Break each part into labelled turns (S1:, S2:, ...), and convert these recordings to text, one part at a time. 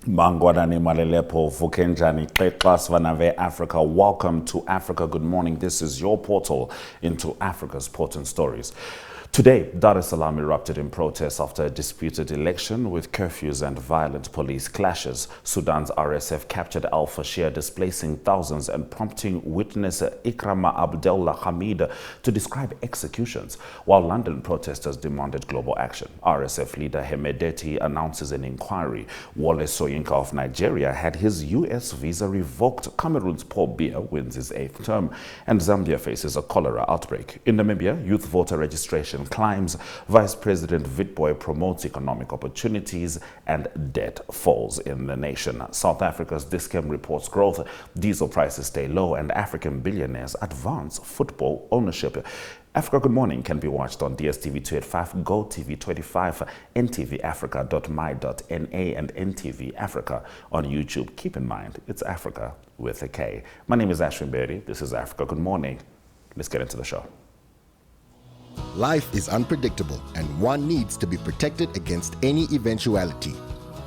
S1: Mangwanani Malelepo Vukenjani Keklas Vanave Africa. Welcome to Africa Good Morning. This is your portal into Africa's important stories. Today, Dar es Salaam erupted in protest after a disputed election with curfews and violent police clashes. Sudan's RSF captured al-Fashir, displacing thousands and prompting witness Ikrama Abdullah Hamid to describe executions, while London protesters demanded global action. RSF leader Hemedeti announces an inquiry. Wole Soyinka of Nigeria had his U.S. visa revoked. Cameroon's Paul Biya wins his 8th term, and Zambia faces a cholera outbreak. In Namibia, youth voter registration climbs, Vice President Witbooi promotes economic opportunities, and debt falls in the nation. South Africa's Discam reports growth, diesel prices stay low, and African billionaires advance football ownership. Africa Good Morning can be watched on DSTV 285, GoTV 25, ntvafrica.my.na, and NTV Africa on YouTube. Keep in mind, it's Africa with a K. My name is Ashwin Berry. This is Africa Good Morning. Let's get into the show.
S2: Life is unpredictable, and one needs to be protected against any eventuality.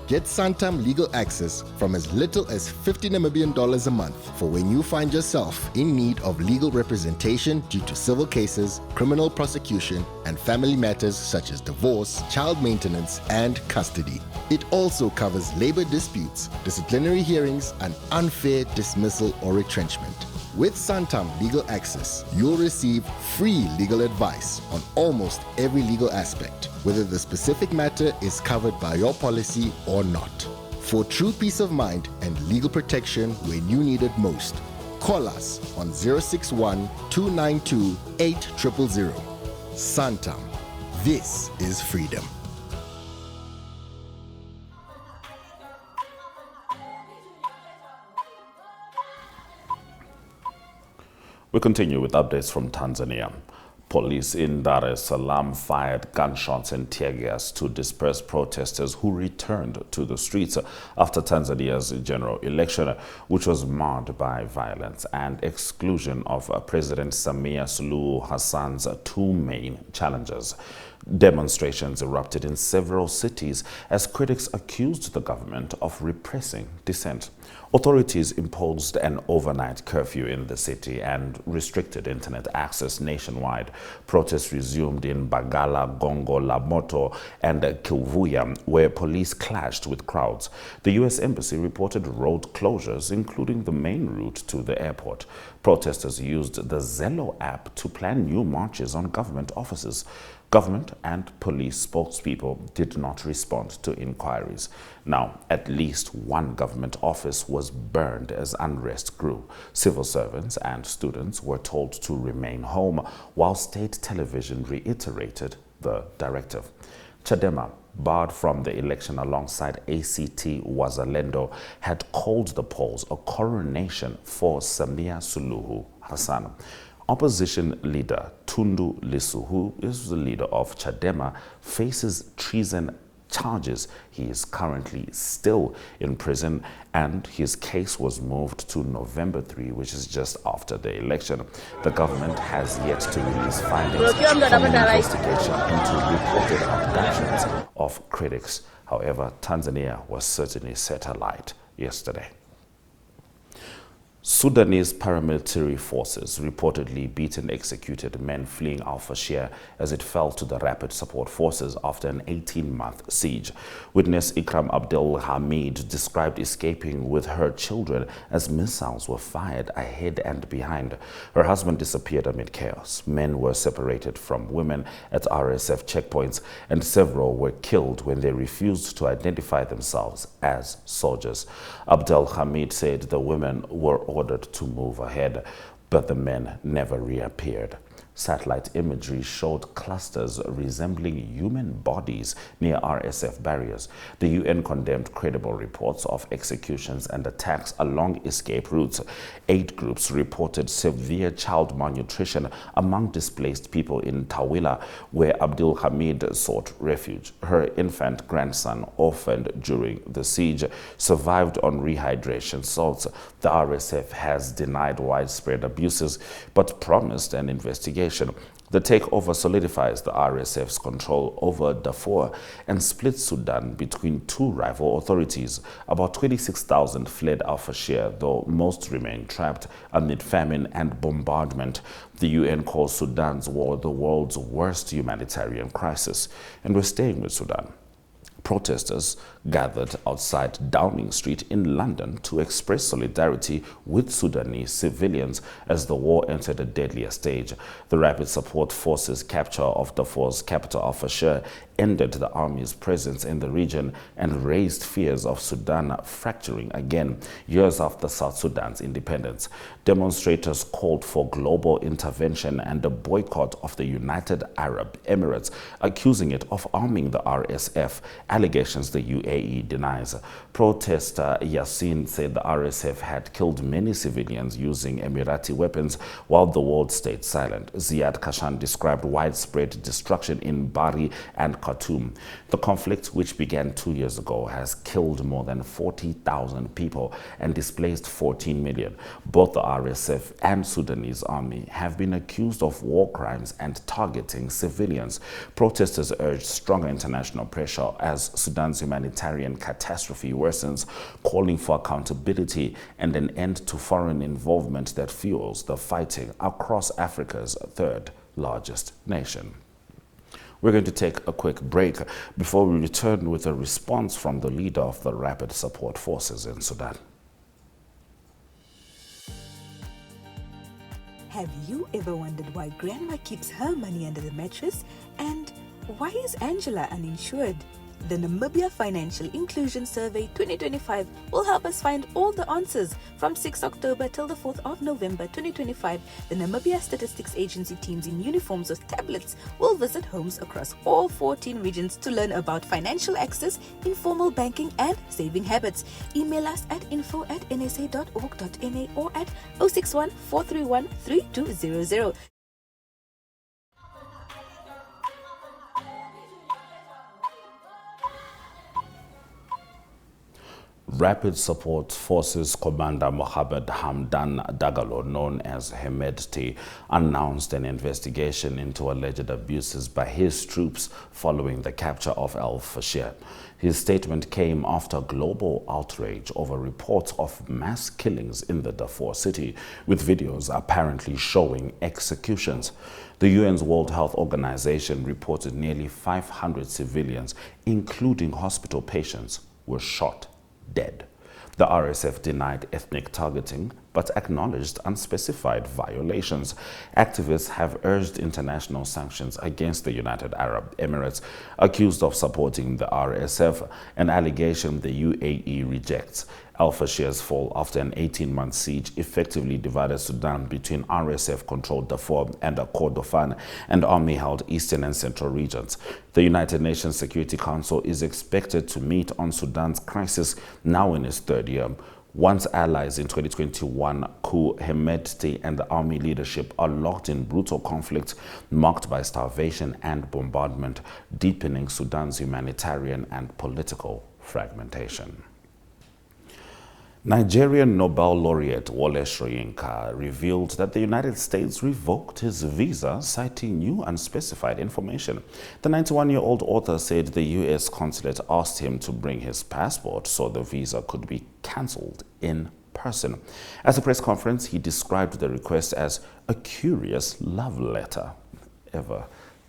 S2: Get Santam legal access from as little as 50 Namibian dollars a month for when you find yourself in need of legal representation due to civil cases, criminal prosecution, and family matters such as divorce, child maintenance, and custody. It also covers labor disputes, disciplinary hearings, and unfair dismissal or retrenchment. With Santam Legal Access, you'll receive free legal advice on almost every legal aspect, whether the specific matter is covered by your policy or not. For true peace of mind and legal protection when you need it most, call us on 061 292 8000. Santam. This is freedom.
S1: We continue with updates from Tanzania. Police in Dar es Salaam fired gunshots and tear gas to disperse protesters who returned to the streets after Tanzania's general election, which was marred by violence and exclusion of President Samia Suluhu Hassan's two main challengers. Demonstrations erupted in several cities as critics accused the government of repressing dissent. Authorities imposed an overnight curfew in the city and restricted internet access nationwide. Protests resumed in Bagala, Gongo, Lamoto, and Kivuya, where police clashed with crowds. The U.S. Embassy reported road closures, including the main route to the airport. Protesters used the Zello app to plan new marches on government offices. Government and police spokespeople did not respond to inquiries. Now, at least one government office was burned as unrest grew. Civil servants and students were told to remain home, while state television reiterated the directive. Chadema, barred from the election alongside ACT Wazalendo, had called the polls a coronation for Samia Suluhu Hassan. Opposition leader Tundu Lissu, who is the leader of Chadema, faces treason charges. He is currently still in prison, and his case was moved to November 3, which is just after the election. The government has yet to release findings from an investigation into reported abductions of critics. However, Tanzania was certainly set alight yesterday. Sudanese paramilitary forces reportedly beat and executed men fleeing al-Fashir as it fell to the rapid support forces after an 18-month siege. Witness Ikram Abdul Hamid described escaping with her children as missiles were fired ahead and behind. Her husband disappeared amid chaos. Men were separated from women at RSF checkpoints, and several were killed when they refused to identify themselves as soldiers. Abdul Hamid said the women were ordered to move ahead, but the men never reappeared. Satellite imagery showed clusters resembling human bodies near RSF barriers. The UN condemned credible reports of executions and attacks along escape routes. 8 groups reported severe child malnutrition among displaced people in Tawila, where Abdul Hamid sought refuge. Her infant grandson, orphaned during the siege, survived on rehydration salts. The RSF has denied widespread abuses, but promised an investigation investigation. The takeover solidifies the RSF's control over Darfur and splits Sudan between two rival authorities. About 26,000 fled Al-Fashir, though most remain trapped amid famine and bombardment. The UN calls Sudan's war the world's worst humanitarian crisis. And we're staying with Sudan. Protesters gathered outside Downing Street in London to express solidarity with Sudanese civilians as the war entered a deadlier stage. The Rapid Support Forces' capture of Darfur's capital Al-Fashir ended the army's presence in the region and raised fears of Sudan fracturing again, years after South Sudan's independence. Demonstrators called for global intervention and a boycott of the United Arab Emirates, accusing it of arming the RSF, allegations the UAE denies. Protester Yassin said the RSF had killed many civilians using Emirati weapons while the world stayed silent. Ziad Kashan described widespread destruction in Bari and Khartoum. The conflict, which began 2 years ago, has killed more than 40,000 people and displaced 14 million. Both the RSF and Sudanese army have been accused of war crimes and targeting civilians. Protesters urged stronger international pressure as Sudan's humanitarian catastrophe worsens, calling for accountability and an end to foreign involvement that fuels the fighting across Africa's third largest nation. We're going to take a quick break before we return with a response from the leader of the Rapid Support Forces in Sudan.
S3: Have you ever wondered why Grandma keeps her money under the mattress? And why is Angela uninsured? The Namibia Financial Inclusion Survey 2025 will help us find all the answers. From 6 October till the 4th of November 2025, the Namibia Statistics Agency teams in uniforms with tablets will visit homes across all 14 regions to learn about financial access, informal banking and saving habits. Email us at info@nsa.org.na or at 061 431 3200.
S1: Rapid Support Forces Commander Mohamed Hamdan Dagalo, known as Hemedti, announced an investigation into alleged abuses by his troops following the capture of Al-Fashir. His statement came after global outrage over reports of mass killings in the Darfur city, with videos apparently showing executions. The UN's World Health Organization reported nearly 500 civilians, including hospital patients, were shot dead. The RSF denied ethnic targeting but acknowledged unspecified violations. Activists have urged international sanctions against the United Arab Emirates, accused of supporting the RSF, an allegation the UAE rejects. Al-Fashir's fall after an 18-month siege effectively divided Sudan between RSF-controlled Darfur and Kordofan and army-held eastern and central regions. The United Nations Security Council is expected to meet on Sudan's crisis, now in its third year. Once allies in 2021, Hemedti and the army leadership are locked in brutal conflict marked by starvation and bombardment, deepening Sudan's humanitarian and political fragmentation. Nigerian Nobel laureate Wole Soyinka revealed that the United States revoked his visa, citing new unspecified information. The 91-year-old author said the U.S. consulate asked him to bring his passport so the visa could be cancelled in person. At a press conference, he described the request as a curious love letter,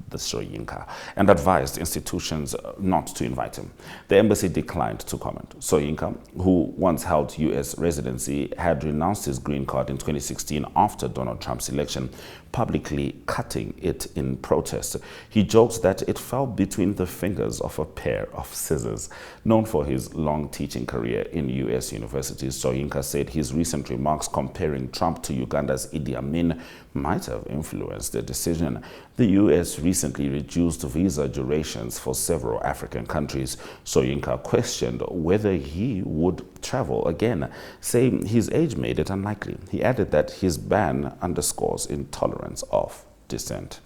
S1: the Soyinka, and advised institutions not to invite him. The embassy declined to comment. Soyinka, who once held U.S. residency, had renounced his green card in 2016 after Donald Trump's election, publicly cutting it in protest. He joked that it fell between the fingers of a pair of scissors. Known for his long teaching career in U.S. universities, Soyinka said his recent remarks comparing Trump to Uganda's Idi Amin might have influenced the decision. The U.S. recently reduced visa durations for several African countries. Soyinka questioned whether he would travel again, saying his age made it unlikely. He added that his ban underscores intolerance of dissent.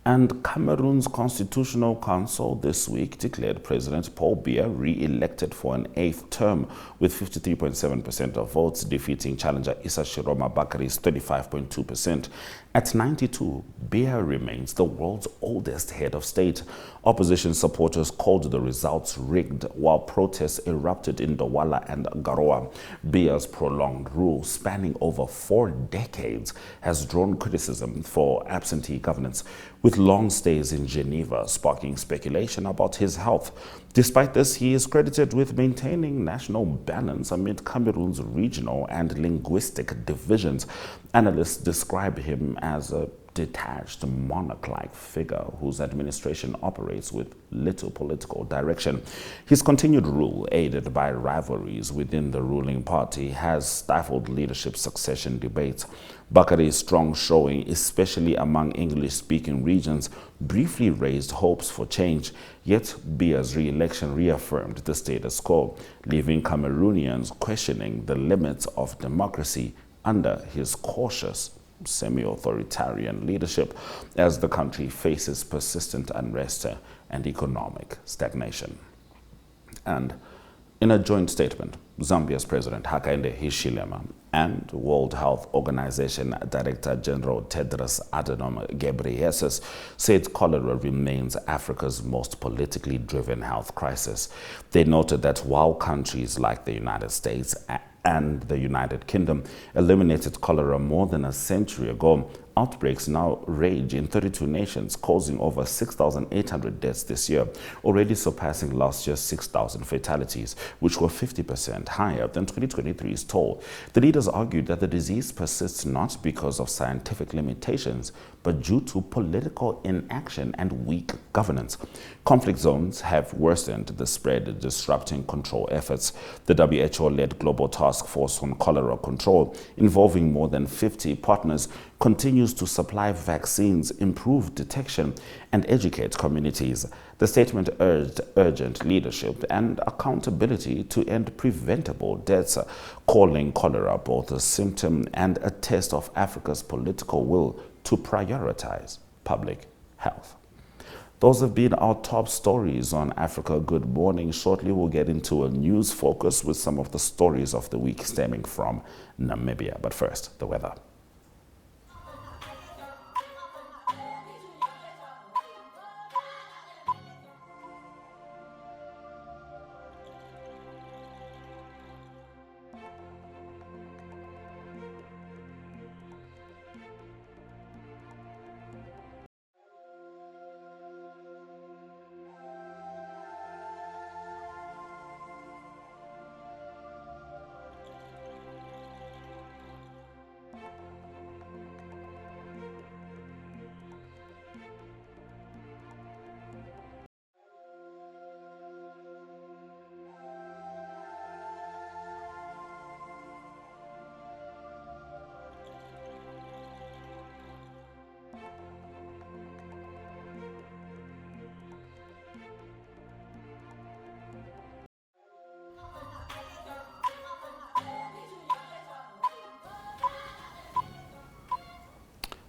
S1: And Cameroon's Constitutional Council this week declared President Paul Biya re-elected for an 8th term with 53.7% of votes, defeating challenger Issa Shiroma Bakari's 35.2%. At 92, Biya remains the world's oldest head of state. Opposition supporters called the results rigged, while protests erupted in Douala and Garoua. Biya's prolonged rule, spanning over 4 decades, has drawn criticism for absentee governance, with long stays in Geneva sparking speculation about his health. Despite this, he is credited with maintaining national balance amid Cameroon's regional and linguistic divisions. Analysts describe him as a detached monarch-like figure whose administration operates with little political direction. His continued rule, aided by rivalries within the ruling party, has stifled leadership succession debates. Bakari's strong showing, especially among English-speaking regions, briefly raised hopes for change, yet Biya's re-election reaffirmed the status quo, leaving Cameroonians questioning the limits of democracy under his cautious semi-authoritarian leadership as the country faces persistent unrest and economic stagnation. And in a joint statement, Zambia's President Hakainde Hichilema and World Health Organization Director General Tedros Adhanom Ghebreyesus said cholera remains Africa's most politically driven health crisis. They noted that while countries like the United States and the United Kingdom eliminated cholera more than a century ago, outbreaks now rage in 32 nations, causing over 6,800 deaths this year, already surpassing last year's 6,000 fatalities, which were 50% higher than 2023's toll. The leaders argued that the disease persists not because of scientific limitations, but due to political inaction and weak governance. Conflict zones have worsened the spread, disrupting control efforts. The WHO-led Global Task Force on Cholera Control, involving more than 50 partners, continues to supply vaccines, improve detection, and educate communities. The statement urged urgent leadership and accountability to end preventable deaths, calling cholera both a symptom and a test of Africa's political will to prioritize public health. Those have been our top stories on Africa Good Morning. Shortly, we'll get into a news focus with some of the stories of the week stemming from Namibia. But first, the weather.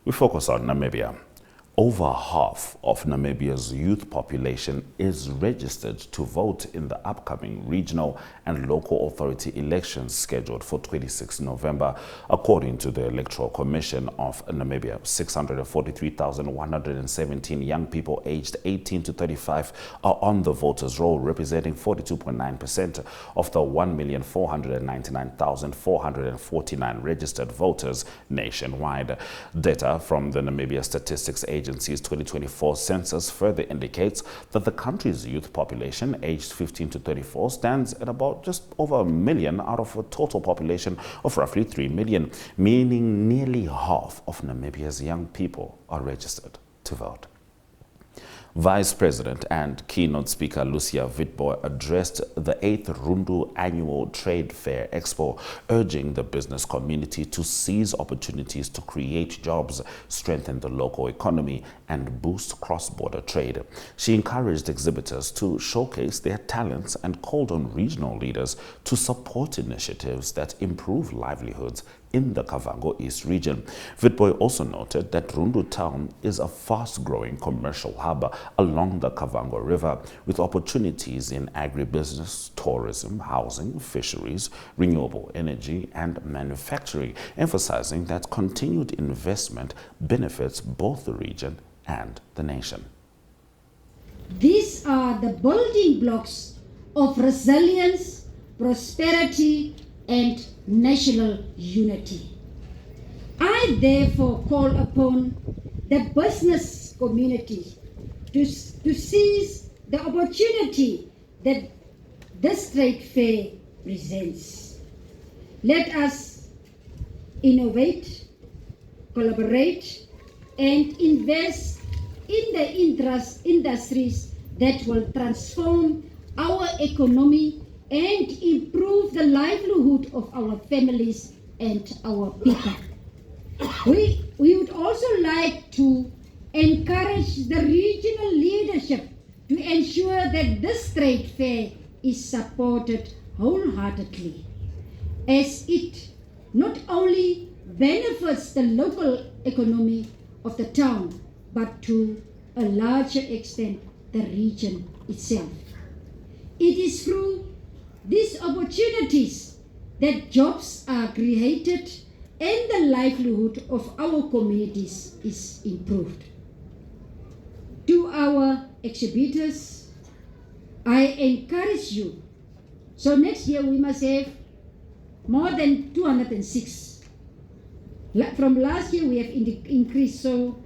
S1: We focus on Namibia. Over half of Namibia's youth population is registered to vote in the upcoming regional and local authority elections scheduled for 26 November, according to the Electoral Commission of Namibia. 643,117 young people aged 18 to 35 are on the voters' roll, representing 42.9% of the 1,499,449 registered voters nationwide. Data from the Namibia Statistics Agency's 2024 census further indicates that the country's youth population aged 15 to 34 stands at about just over 1 million out of a total population of roughly 3 million, meaning nearly half of Namibia's young people are registered to vote. Vice President and keynote speaker Lucia Witbooi addressed the 8th Rundu Annual Trade Fair Expo, urging the business community to seize opportunities to create jobs, strengthen the local economy, and boost cross-border trade. She encouraged exhibitors to showcase their talents and called on regional leaders to support initiatives that improve livelihoods, in the Kavango East region. Witbooi also noted that Rundu town is a fast-growing commercial hub along the Kavango River, with opportunities in agribusiness, tourism, housing, fisheries, renewable energy, and manufacturing, emphasizing that continued investment benefits both the region and the nation.
S4: These are the building blocks of resilience, prosperity, and national unity. I therefore call upon the business community to seize the opportunity that this trade fair presents. Let us innovate, collaborate, and invest in the industries that will transform our economy and improve the livelihood of our families and our people. We would also like to encourage the regional leadership to ensure that this trade fair is supported wholeheartedly, as it not only benefits the local economy of the town, but to a larger extent the region itself. It is through these opportunities that jobs are created and the livelihood of our communities is improved. To our exhibitors, I encourage you. So next year we must have more than 206. From last year we have increased, so.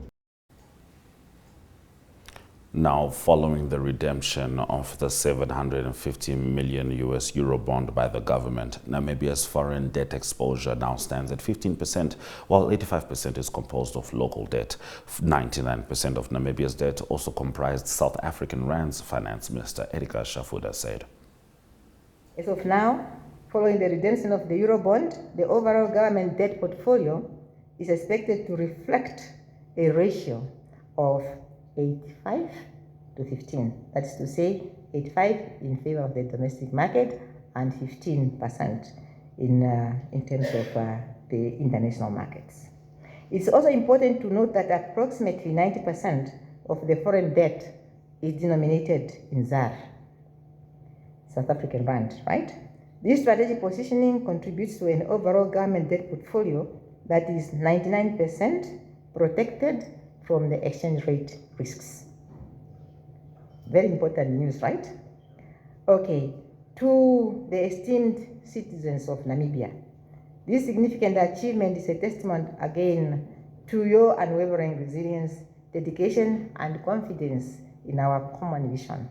S1: Now, following the redemption of the 750 million US euro bond by the government, Namibia's foreign debt exposure now stands at 15%, while 85% is composed of local debt. 99% of Namibia's debt also comprised South African rands, Finance Minister Erika Shafuda said.
S5: As of now, following the redemption of the euro bond, the overall government debt portfolio is expected to reflect a ratio of 85 to 15. That's to say 85 in favor of the domestic market and 15% in terms of the international markets. It's also important to note that approximately 90% of the foreign debt is denominated in ZAR, South African rand, right? This strategic positioning contributes to an overall government debt portfolio that is 99% protected from the exchange rate risks. Very important news, right? Okay, to the esteemed citizens of Namibia, this significant achievement is a testament again to your unwavering resilience, dedication, and confidence in our common vision.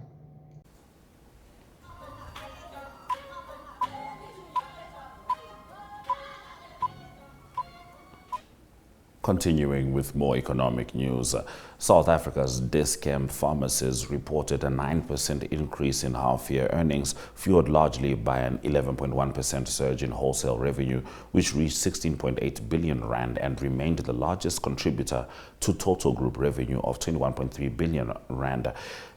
S1: Continuing with more economic news, South Africa's Dis-Chem pharmacies reported a 9% increase in half-year earnings, fueled largely by an 11.1% surge in wholesale revenue, which reached 16.8 billion rand and remained the largest contributor to total group revenue of 21.3 billion rand.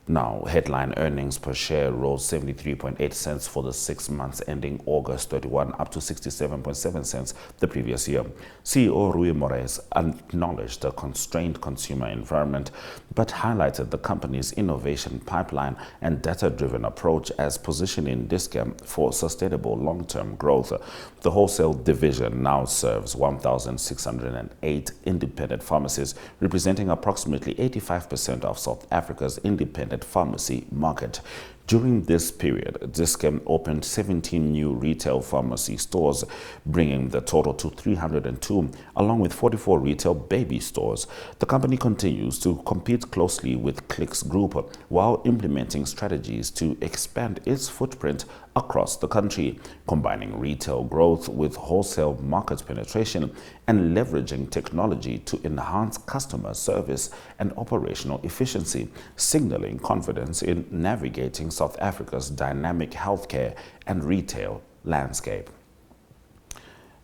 S1: Now, headline earnings per share rose 73.8 cents for the 6 months ending August 31, up to 67.7 cents the previous year. CEO Rui Moraes acknowledged the constrained consumer environment, but highlighted the company's innovation pipeline and data-driven approach as positioning Dis-Chem for sustainable long-term growth. The wholesale division now serves 1,608 independent pharmacies, representing approximately 85% of South Africa's independent pharmacy market. During this period, Dis-Chem opened 17 new retail pharmacy stores, bringing the total to 302, along with 44 retail baby stores. The company continues to compete closely with Clicks Group while implementing strategies to expand its footprint across the country, combining retail growth with wholesale market penetration and leveraging technology to enhance customer service and operational efficiency, signaling confidence in navigating South Africa's dynamic healthcare and retail landscape.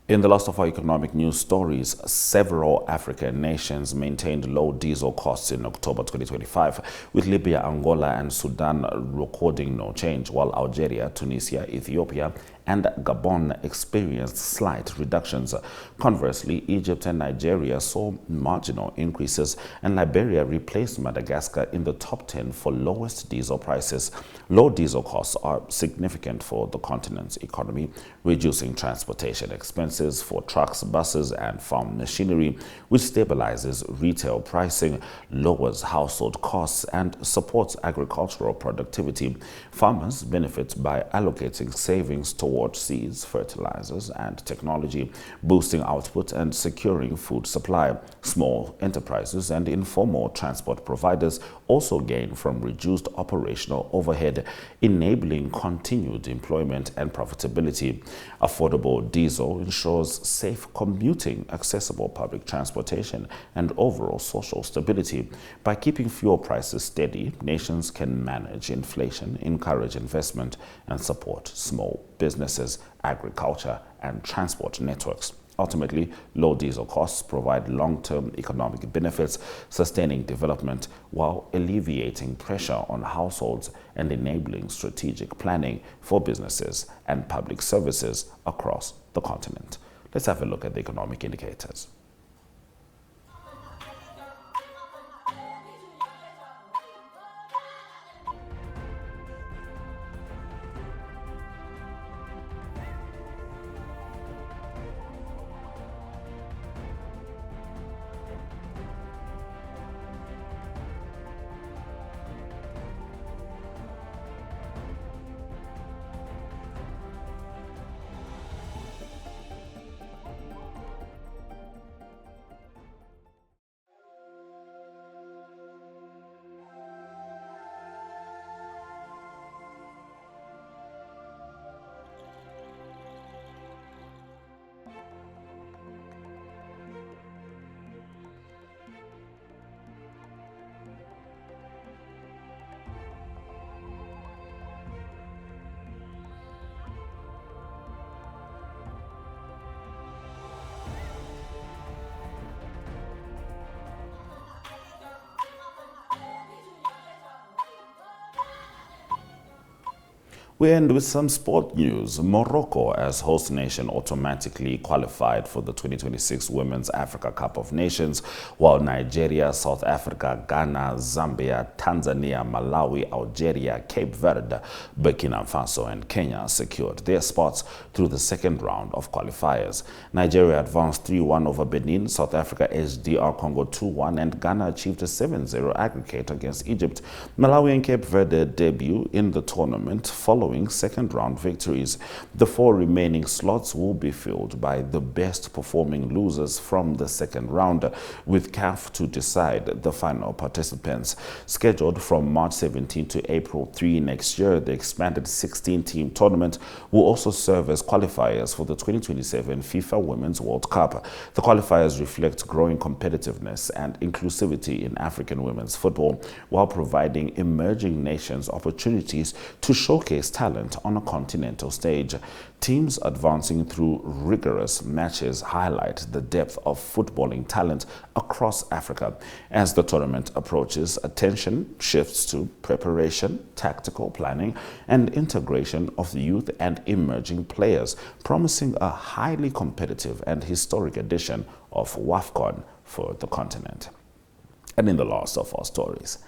S1: In the last of our economic news stories, several African nations maintained low diesel costs in October 2025, with Libya, Angola, and Sudan recording no change, while Algeria, Tunisia, Ethiopia, and Gabon experienced slight reductions. Conversely, Egypt and Nigeria saw marginal increases, and Liberia replaced Madagascar in the top 10 for lowest diesel prices. Low diesel costs are significant for the continent's economy, reducing transportation expenses for trucks, buses, and farm machinery, which stabilizes retail pricing, lowers household costs, and supports agricultural productivity. Farmers benefit by allocating savings towards seeds, fertilizers, and technology, boosting output and securing food supply. Small enterprises and informal transport providers also gain from reduced operational overhead, enabling continued employment and profitability. Affordable diesel ensures safe commuting, accessible public transportation, and overall social stability. By keeping fuel prices steady, nations can manage inflation, encourage investment, and support small businesses, agriculture, and transport networks. Ultimately, low diesel costs provide long-term economic benefits, sustaining development while alleviating pressure on households and enabling strategic planning for businesses and public services across the continent. Let's have a look at the economic indicators. We end with some sport news. Morocco, as host nation, automatically qualified for the 2026 Women's Africa Cup of Nations, while Nigeria, South Africa, Ghana, Zambia, Tanzania, Malawi, Algeria, Cape Verde, Burkina Faso, and Kenya secured their spots through the second round of qualifiers. Nigeria advanced 3-1 over Benin, South Africa edged DR Congo 2-1, and Ghana achieved a 7-0 aggregate against Egypt. Malawi and Cape Verde debut in the tournament following second-round victories. The 4 remaining slots will be filled by the best-performing losers from the second round, with CAF to decide the final participants. Scheduled from March 17 to April 3 next year, the expanded 16-team tournament will also serve as qualifiers for the 2027 FIFA Women's World Cup. The qualifiers reflect growing competitiveness and inclusivity in African women's football, while providing emerging nations opportunities to showcase talent on a continental stage. Teams advancing through rigorous matches highlight the depth of footballing talent across Africa. As the tournament approaches, attention shifts to preparation, tactical planning, and integration of youth and emerging players, promising a highly competitive and historic edition of WAFCON for the continent. And in the last of our stories,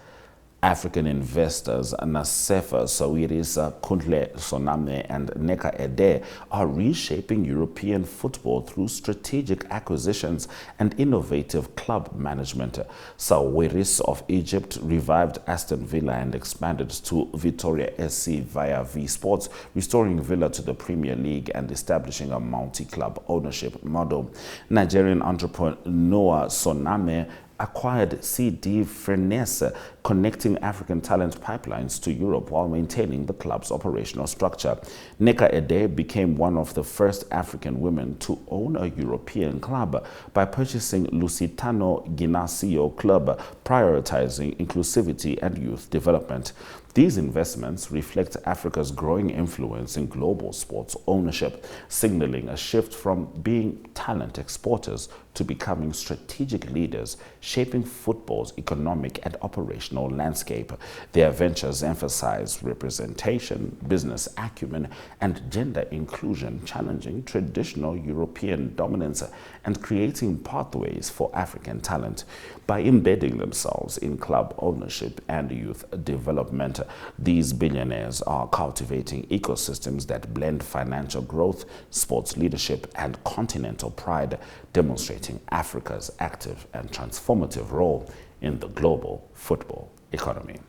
S1: African investors Nasefa Sawiris, Kuntle Soname, and Neka Ede are reshaping European football through strategic acquisitions and innovative club management. Sawiris of Egypt revived Aston Villa and expanded to Vitoria SC via V Sports, restoring Villa to the Premier League and establishing a multi-club ownership model. Nigerian entrepreneur Soname acquired CD Furness, connecting African talent pipelines to Europe while maintaining the club's operational structure. Neka Ede became one of the first African women to own a European club by purchasing Lusitano Ginasio Club, prioritizing inclusivity and youth development. These investments reflect Africa's growing influence in global sports ownership, signaling a shift from being talent exporters to becoming strategic leaders, shaping football's economic and operational landscape. Their ventures emphasize representation, business acumen, and gender inclusion, challenging traditional European dominance and creating pathways for African talent. By embedding themselves in club ownership and youth development, these billionaires are cultivating ecosystems that blend financial growth, sports leadership, and continental pride, demonstrating Africa's active and transformative role in the global football economy.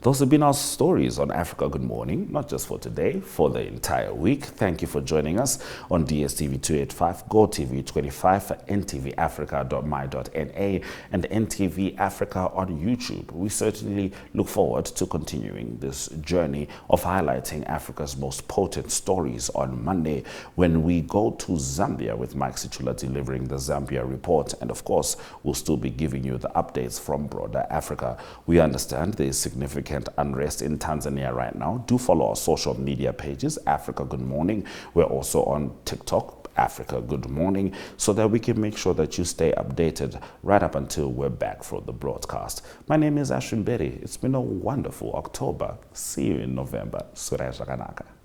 S1: Those have been our stories on Africa Good Morning, not just for today, for the entire week. Thank you for joining us on DSTV 285, GoTV 25, ntvafrica.my.na, and NTV Africa on YouTube. We certainly look forward to continuing this journey of highlighting Africa's most potent stories on Monday when we go to Zambia with Mike Sichula delivering the Zambia report. And of course, we'll still be giving you the updates from broader Africa. We understand there is significant unrest in Tanzania right now. Do follow our social media pages, Africa Good Morning. We're also on TikTok, Africa Good Morning, so that we can make sure that you stay updated right up until we're back for the broadcast. My name is Ashwin Berry. It's been a wonderful October. See you in November. Suresh Rakanaka.